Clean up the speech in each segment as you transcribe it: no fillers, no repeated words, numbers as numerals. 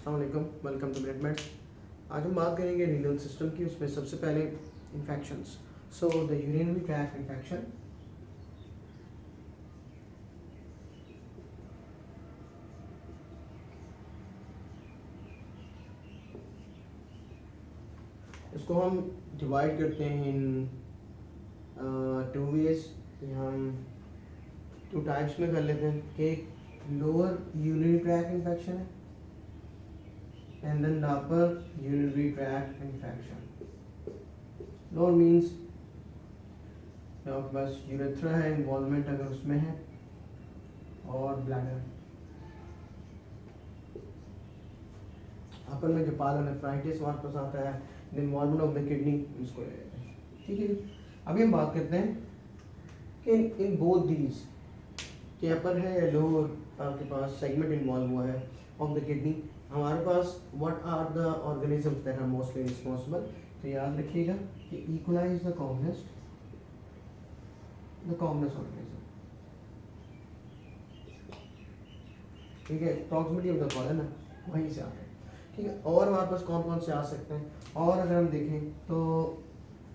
अस्सलाम वालेकुम, welcome to मिनटमेट। आज हम बात करेंगे रीनल सिस्टम की। उसमें सबसे पहले infections. So the urinary tract infection, इसको हम डिवाइड करते हैं इन टू वेज। हम टू टाइप्स में कर लेते हैं कि एक लोअर यूरिनरी ट्रैक्ट इन्फेक्शन है and then the upper urinary tract infection. Lower means आपके पास यूरेथ्रा है, इन्वॉल्वमेंट अगर उसमें है, और ब्लैडर। अपर में जो पायलोनेफ्राइटिस हमारे पास आता है, the involvement of the kidney, इसको ले लेते हैं। ठीक है जी। अभी हम बात करते हैं कि इन बोथ दीज के अपर है या लोअर आपके पास सेगमेंट इन्वॉल्व हुआ है ऑफ द किडनी, हमारे पास what are the organisms that are mostly responsible. तो याद रखिएगा कि E coli is the commonest organism. ठीक है, प्रॉक्सिमिटी ऑफ द कॉलन वहीं से आते हैं। ठीक है, और हमारे पास कौन कौन से आ सकते हैं, और अगर हम देखें तो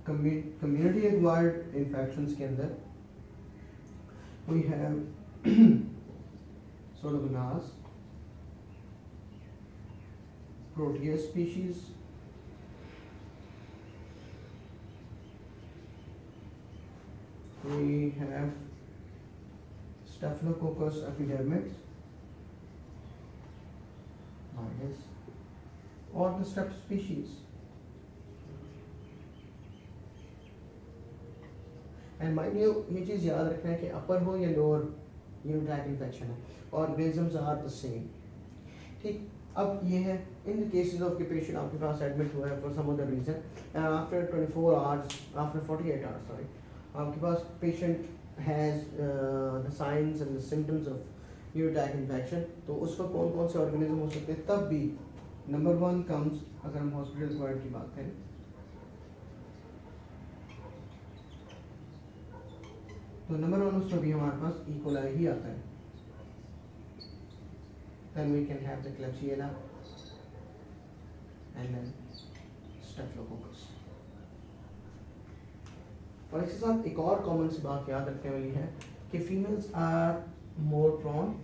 कम्युनिटी एक्वायर्ड इन्फेक्शंस के अंदर we have Pseudomonas, Proteus species, we have Staphylococcus epidermidis, virus, or the strep species. And mind you, ये चीज़ याद रखना है कि अपर हो या लोअर यूरिनरी ट्रैक्ट इन्फेक्शन है, ऑर्गेनिजम्स आर द सेम। ठीक, अब ये है इन द केसेस ऑफ के पेशेंट आपके पास एडमिट हुआ है for some other reason, after 24 hours, after 48 hours sorry, आपके पास patient has the signs and the symptoms of urinary tract infection. तो उस वक्त कौन कौन से ऑर्गेनिज्म हो सकते हैं, तब भी नंबर वन कम्स, अगर हम हॉस्पिटल वार्ड की बात करें, तो नंबर वन उसमें भी हमारे पास इकोलाई ही आता है। Then we can have the Klebsiella and then Staphylococcus। और इसके साथ एक और कॉमन सी बात याद रखने वाली है कि females are more prone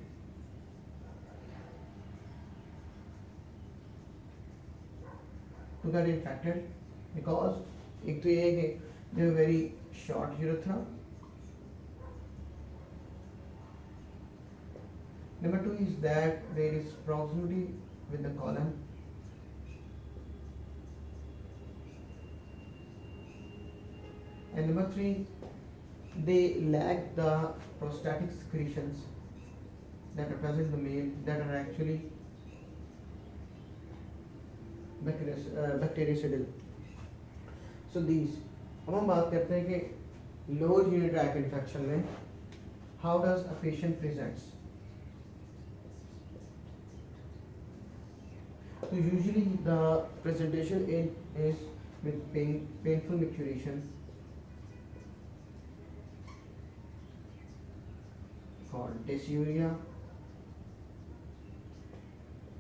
to get infected because एक तो ये है कि they are very short urethra. Number two is that there is proximity with the colon. And number three, they lack the prostatic secretions that are present in the male, that are actually bactericidal. So these, अब हम बात करते हैं कि lower urinary tract infection में how does a patient presents. So usually the presentation is with painful micturition called dysuria.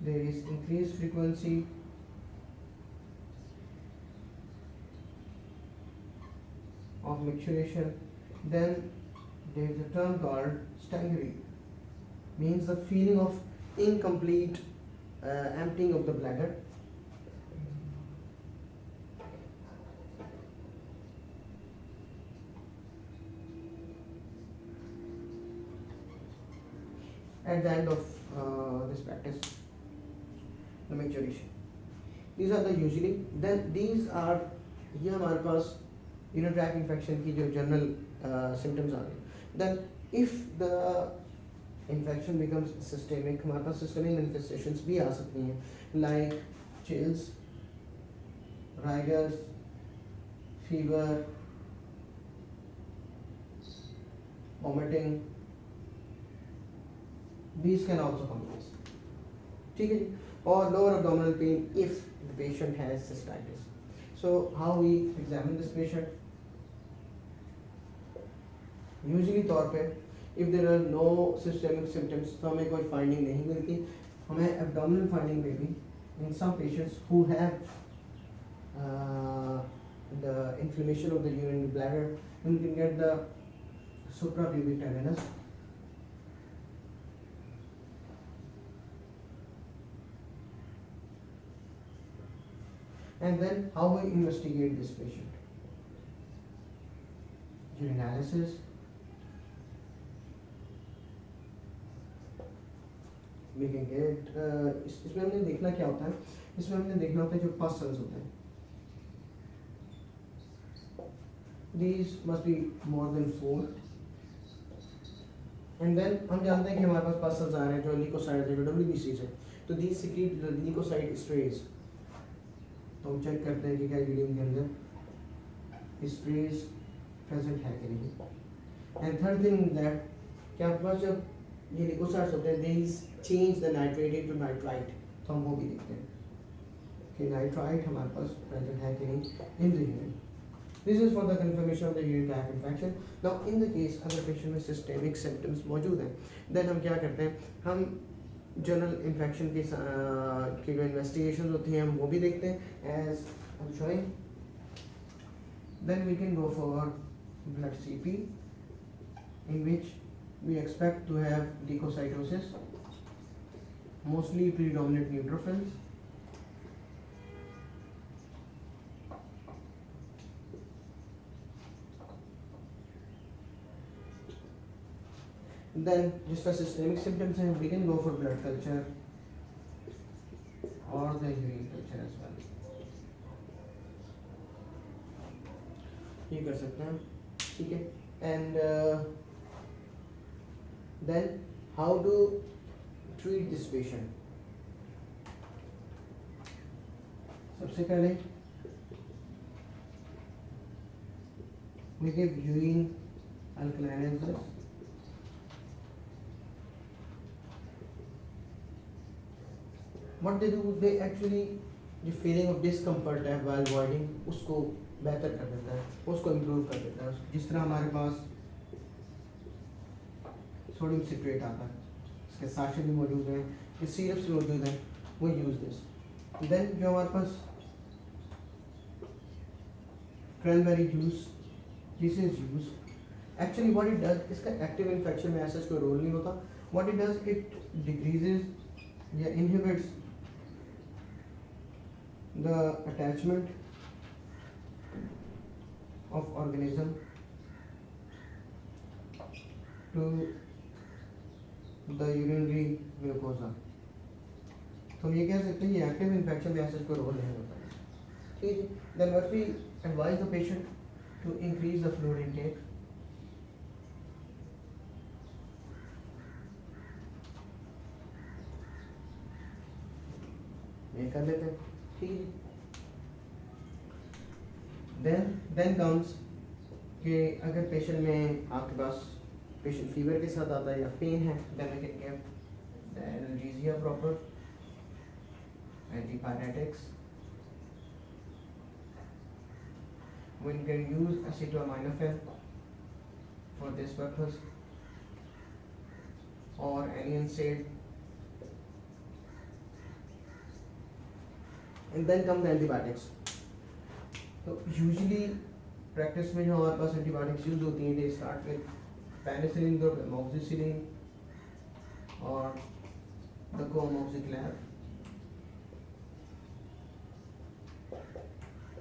There is increased frequency of micturition. Then there is a term called stangury, means the feeling of incomplete emptying of the bladder. At the end of this practice, the maturation. These are the usually. Then these are, ये हमारे पास urinary tract infection की जो general symptoms आ गए. Then if the infection becomes systemic, हमारे पास systemic manifestations भी आ सकती हैं, like chills, rigors, fever, vomiting. These can also come with this. ठीक है जी, और lower abdominal pain if the patient has cystitis. So how we examine this patient? Usually तौर पे if there are no systemic symptoms तो हमें कोई finding नहीं मिलती, हमें abdominal finding में भी in some patients who have the inflammation of the urinary bladder, you can get the suprapubic tenderness. And then how we investigate this patient? Urinalysis, we can get इसमें हमने देखना क्या होता है, इसमें हमने देखना होता है जो pus cells होते हैं, these must be more than 4, and then हम जानते हैं कि हमारे पास pus cells आ रहे हैं जो leukocytes है, जो WBCs है, तो these secrete the leukocyte strays, तो हम चेक करते हैं कि क्या यूरिन के अंदर strays प्रेजेंट है कि नहीं. एंड थर्ड थिंग दैट कि आपके पास जब ये लिकोसाइट्स होते हैं दे change the nitrate into nitrite, तो हम वो भी देखते हैं कि नाइट्राइट हमारे पास प्रेजेंट है कि नहीं in the urine. This is for the confirmation of the urine tract infection. Now in the case अगर पेशेंट में सिस्टेमिक सिम्टम्स मौजूद हैं देन हम क्या करते हैं, हम जनरल इन्फेक्शन की जो इन्वेस्टिगेशन होती हैं हम वो भी देखते हैं as I am showing. Then we can go for blood CP, in which we expect to have leukocytosis, mostly predominant neutrophils. Then जिसका systemic symptoms हैं we can go for blood culture or the urine culture as well. ये कर सकते हैं, ठीक है. And then how to treat this patient. सबसे पहले we give urine alkalizer. What they do, they actually जो फीलिंग ऑफ डिस्कम्फर्ट है while voiding उसको बेहतर कर देता है, उसको इम्प्रूव कर देता है. जिस तरह हमारे पास सोडियम सिट्रेट आता है, इसके साशे भी मौजूद हैं, ये सिरप्स भी मौजूद हैं, वो यूज़ दिस. देन जो हमारे पास cranberry juice, this is use. Actually what it does, इसका एक्टिव इन्फेक्शन में ऐसा कोई रोल नहीं होता. What it does, it decreases या inhibits the attachment of organism to the urinary mucosa. तो हम ये कह सकते हैं ये एक्टिव इन्फेक्शन में ऐसा कोई रोल नहीं होता है, ठीक है. Then what we advise the patient to increase the fluid intake. ये कर लेते हैं, ठीक है. देन कम्स कि अगर पेशेंट में आपके पास पेशेंट फीवर के साथ आता है या पेन है, then we can give the analgesia proper, antipyretics. We can use acetaminophen for this purpose or any NSAID. And then come the antibiotics. तो यूजुअली प्रैक्टिस में जो हमारे पास एंटीबायोटिक्स यूज होती हैं, they start with penicillin, the amoxicillin और the कोअमोक्सिक्लैव,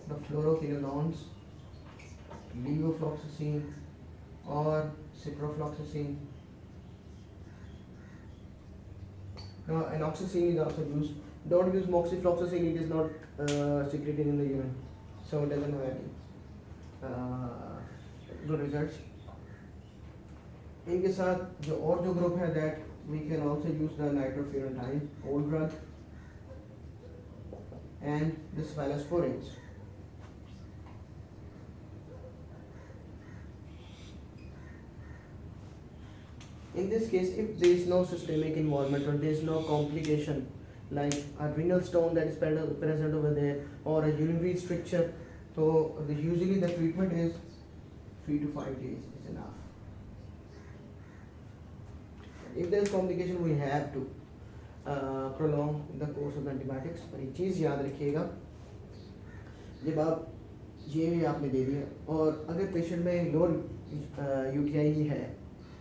the fluoroquinolones, levofloxacin और ciprofloxacin. Enoxacin is also used. Don't use moxifloxacin, it is not secreted in the urine, so it doesn't have any good results. इनके साथ जो और जो group है that we can also use the nitrofurantoin, old drug, and the cephalosporins. In this case, if there is no systemic involvement or there is no complication like a renal stone that is present over there or a urinary stricture, so usually the treatment is 3 to 5 days is enough. If there is complication, we have to prolong the course of the antibiotics। और एक चीज़ याद रखिएगा, जब आप ये आपने दे दिया और अगर पेशेंट में लोअर यूटीआई है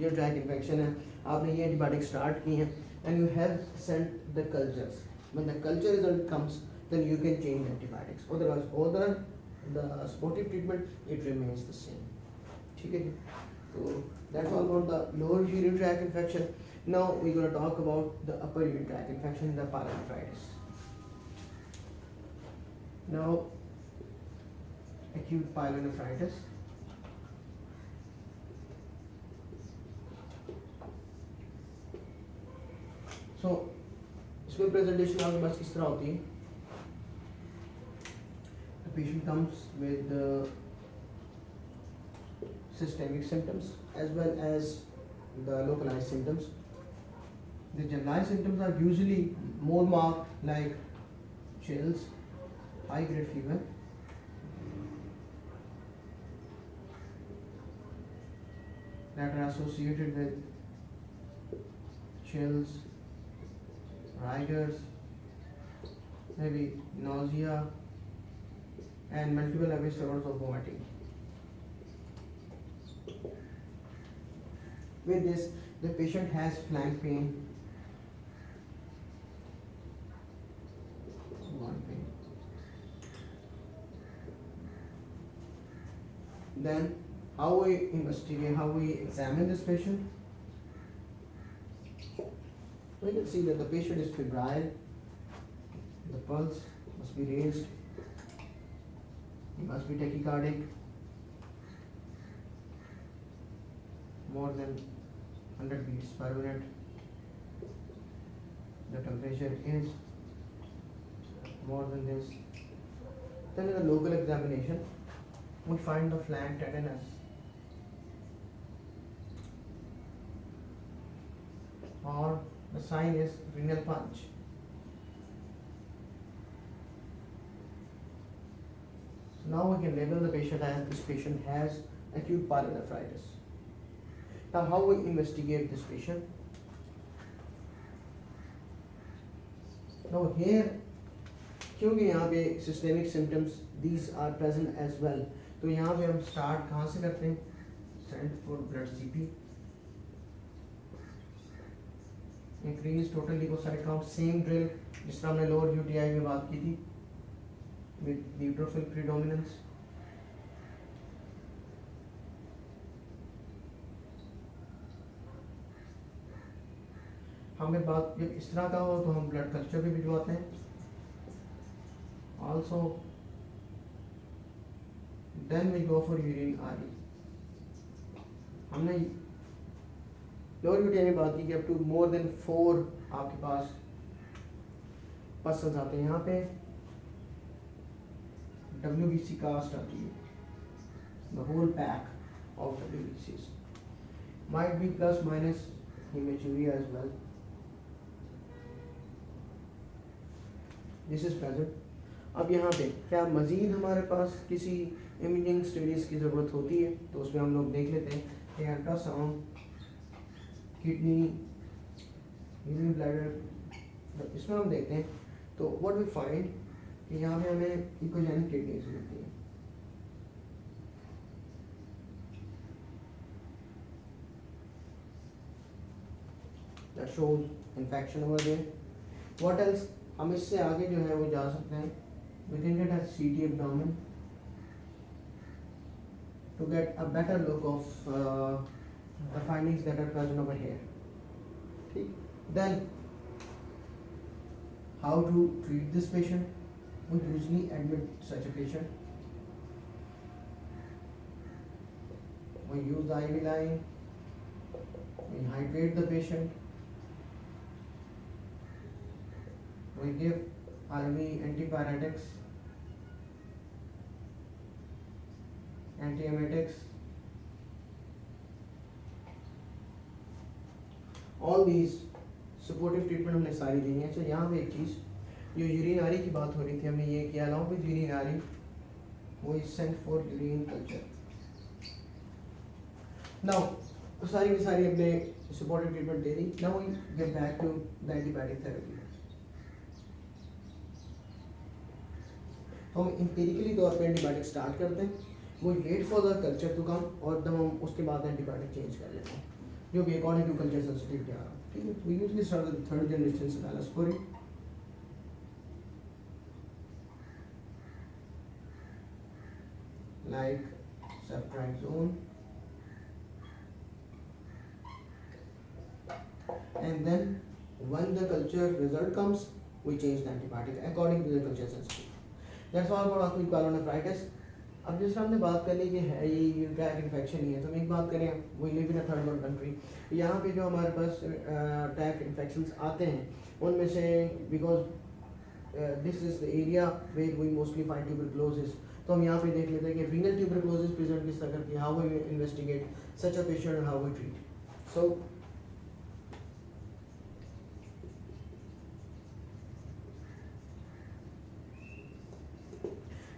या ट्रैक इन्फेक्शन है, आपने ये एंटीबायोटिक स्टार्ट की हैं and you have sent the cultures, when the culture result comes then you can change antibiotics, otherwise other the supportive treatment it remains the same। ठीक है जी, तो that's all about the lower urinary tract infection। Now we're going to talk about the upper urinary tract infection, the pyelonephritis। Now acute pyelonephritis, so इसमें presentation आपके पास किस तरह होती है? The patient comes with systemic symptoms as well as the localized symptoms। The generalized symptoms are usually more marked, like chills, high grade fever, that are associated with chills, rigors, maybe nausea and multiple episodes of vomiting। With this, the patient has flank pain, one pain. Then, how we investigate, how we examine this patient? We can see that the patient is febrile, the pulse must be raised, he must be tachycardic, more than 100 beats per minute, the temperature is more than this। Then in the local examination, we find the flank tenderness, or the sign is renal punch। Now we can label the patient as this patient has acute pyelonephritis। Now how we investigate this patient? Now here, क्योंकि यहाँ पे systemic symptoms these are present as well, तो यहाँ पे हम start कहाँ से करते हैं? Send for blood CP, increase total leukocyte count, same drill जिस तरह हमने lower UTI में बात की थी with neutrophil predominance। हमें बात जब इस तरह का हो तो हम ब्लड कल्चर भी भिजवाते हैं। Also then we go for urine R E. हमने लोअर यूटीआई में बात की कि अप टू मोर देन 4 आपके पास पर्सन्स आते हैं। यहाँ पे WBC कास्ट आती है, the whole pack of WBCs might be plus minus hematuria as well, this is present। अब यहाँ पे क्या मज़ीद हमारे पास किसी इमेजिंग स्टडीज़ की ज़रूरत होती है, तो उसमें हम लोग देख लेते हैं कि अल्ट्रासाउंड, किडनी, यूरिन ब्लैडर, इसमें हम देखते हैं तो व्हाट वी फाइंड कि यहाँ पे हमें इकोजेनिक किडनीज मिलती हैं। That shows infection over there। What else? हम इससे आगे जो है वो जा सकते हैं। We can get a CT abdomen to get a better look of the findings that are present over here। ठीक। Then how to treat this patient? We usually admit such a patient। We use the IV line, we hydrate the patient, we give IV antipyretics, antiemetics, all these supportive treatment हमने सारी दी हैं। अच्छा यहाँ पे एक चीज़, जो यूरिनारी की बात हो रही थी, हमने ये किया along with यूरिनारी वो is sent for urine culture। Now तो सारी की सारी अपने सपोर्टिव ट्रीटमेंट दे दी। Now we get back to the antibiotic therapy. तो हम एम्पिरिकली तौर पे एंटीबायोटिक स्टार्ट करते हैं, वो wait for the culture to come, और तब हम उसके बाद एंटीबायोटिक चेंज कर लेते हैं जो भी अकॉर्डिंग टू कल्चर सेंसिटिविटी आ रहा है। ठीक है, we usually start with third generation cephalosporin, like ceftriaxone, and then when the culture result comes, we change the antibiotic according to the culture sensitivity. That's all about acute pyelonephritis. अब जिस हमने बात कर ली कि है ये यूरिक इन्फेक्शन ही है, तो हम एक बात करें, we live in a third world country, यहाँ पे जो हमारे पास टैक इन्फेक्शंस आते हैं उनमें से because this is the area where we mostly find tuberculosis, तो हम यहाँ पे देख लेते हैं कि रीनल ट्यूबरकुलोसिस प्रेजेंट किस तरह करती है, how we investigate such a patient and how we treat. So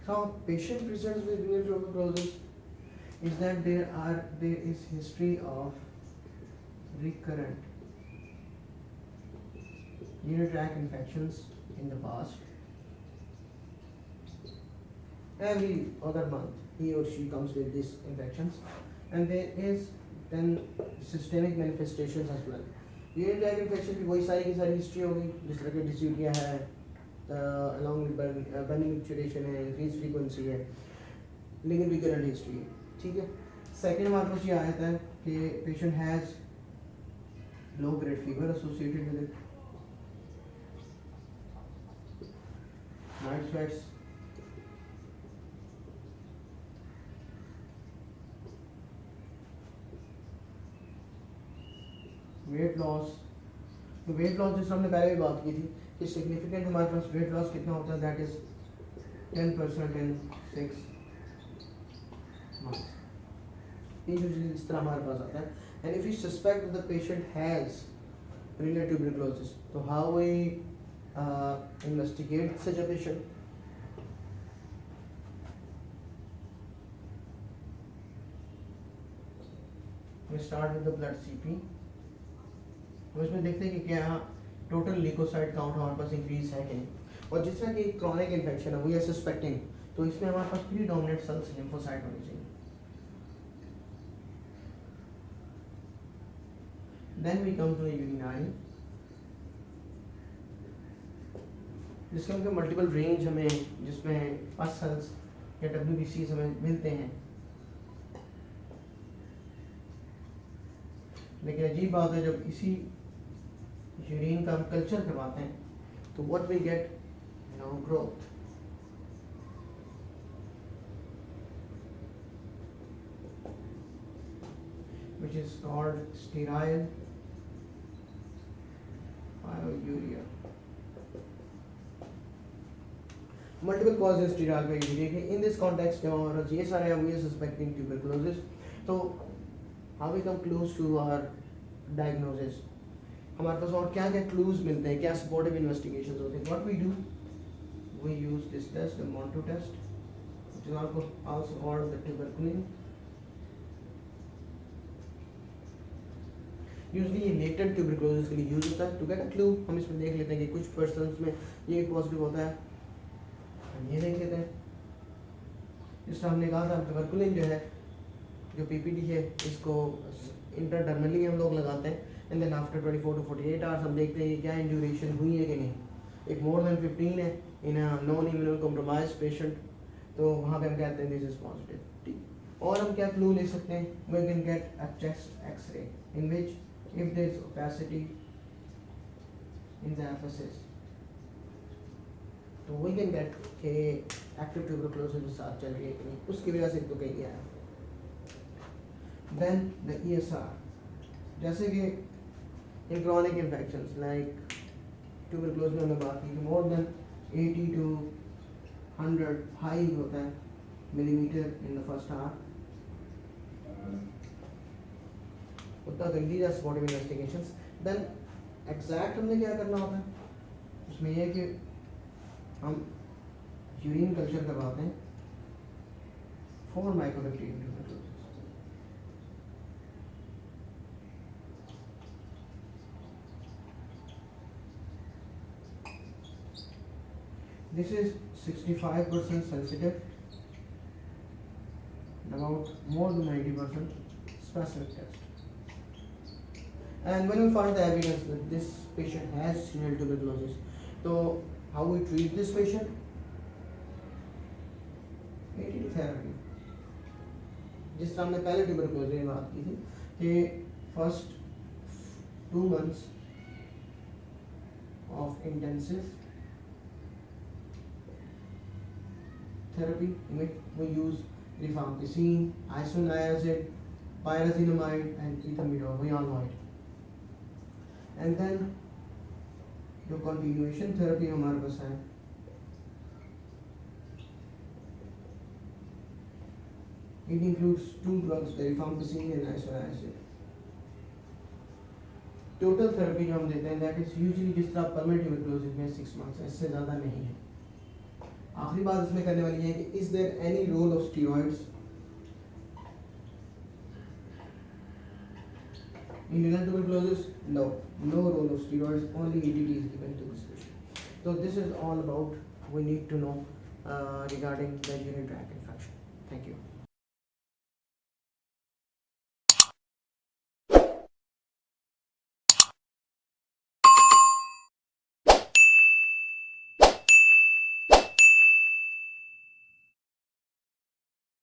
how patient presents with renal tuberculosis is that there is history of recurrent urinary tract infections in the past. Every other month he or she comes with these infections, and there is then systemic manifestations as well. urinary tract infection की वही सारी की सारी history होगी जिस तरह की dysuria है, along with burning micturition है, increased frequency है, लेकिन recurrent history है. ठीक है. सेकेंड हमारे पास ये आया था कि patient has low grade fever associated with it, night sweats, weight loss. तो वेट लॉस जिस हमने पहले भी बात की थी कि सिग्निफिकेंट हमारे पास वेट लॉस कितना होता है, दैट इज 10% इन 6 months. ये यूजुअली इस तरह हमारे पास आता है. And if you suspect the patient has renal tuberculosis, तो how we investigate such a patient. We start with the blood CP. तो इसमें देखते हैं कि क्या टोटल ल्यूकोसाइट काउंट हमारे पास इंक्रीज है कि नहीं. और जिस तरह की क्रॉनिक इन्फेक्शन है वी आर सस्पेक्टिंग, तो इसमें हमारे पास प्रीडोमिनेंट सेल्स लिम्फोसाइट होनी चाहिए. देन वी कम टू यूरिनारी, जिसके अंदर मल्टीपल रेंज हमें जिसमें पस सेल्स या WBCs हमें मिलते हैं. लेकिन अजीब बात है जब इसी यूरिन का हम कल्चर करवाते हैं तो what we get, no growth. which is called sterile pyuria. Multiple causes of sterile pyuria. In this context, ये सारे हम ये suspecting tuberculosis. तो how we come close to our diagnosis. हमारे पास और क्या क्या क्लूज मिलते हैं, क्या सपोर्टिव इन्वेस्टिगेशंस होते हैं. What we do, we use this test, the Mantoux test, which is also called the tuberculin. Usually ये लेटेंट ट्यूबरकुलोसिस के लिए यूज होता है. टू गेट अ क्लू हम इसमें देख लेते हैं कि कुछ पर्सन्स में ये पॉजिटिव होता है, हम ये देख लेते हैं. जिस हमने कहा था ट्यूबरकुलिन जो है, जो PPD है, इसको इंटरडर्मली हम लोग लगाते हैं. And then after 24 to 48 hours हम देखते हैं कि क्या इंड्यूरेशन हुई है कि नहीं. एक मोर देन 15 है in a non immuno compromised patient, तो वहाँ पे हम कहते हैं दिस इज पॉजिटिव. ठीक. और हम क्या क्लू ले सकते हैं, we can get a chest X-ray in which if there is opacity in the aphesis, तो we can get कि active tuberculosis के साथ चल रही है कि नहीं, उसकी वजह से तो कहीं गया है. Then the ESR, जैसे कि in chronic infections like tuberculosis में हमने बात की कि more than 80 to 100 high होता है millimeter in the first hour. उतना कर लीजिए सपोर्टिव इन्वेस्टिगेशंस. देन एग्जैक्ट हमने क्या करना होता है, उसमें यह है कि हम यूरिन कल्चर करवाते हैं 4 mycobacterium tuberculosis. This is 65% sensitive and about more than 90% specific test. And when we found the evidence that this patient has serial tuberculosis, so how we treat this patient? ATD therapy. जिस तरह हमने पहले tuberculosis की बात की थी कि first 2 months of intensive therapy in which we use rifampicin, isoniazid, pyrazinamide and ethambutol, we all know it. And then जो continuation therapy हमारे पास है, it includes 2 drugs, the rifampicin and isoniazid. Total therapy जो हम देते हैं that is usually जिस तरह permanent tuberculosis में 6 months है, इससे ज़्यादा नहीं है. आखिरी बात इसमें करने वाली है कि is there any role of steroids in renal tuberculosis? No, no role of steroids, only ATT is given to this patient. So this is all about we need to know regarding the urinary tract infection. Thank you.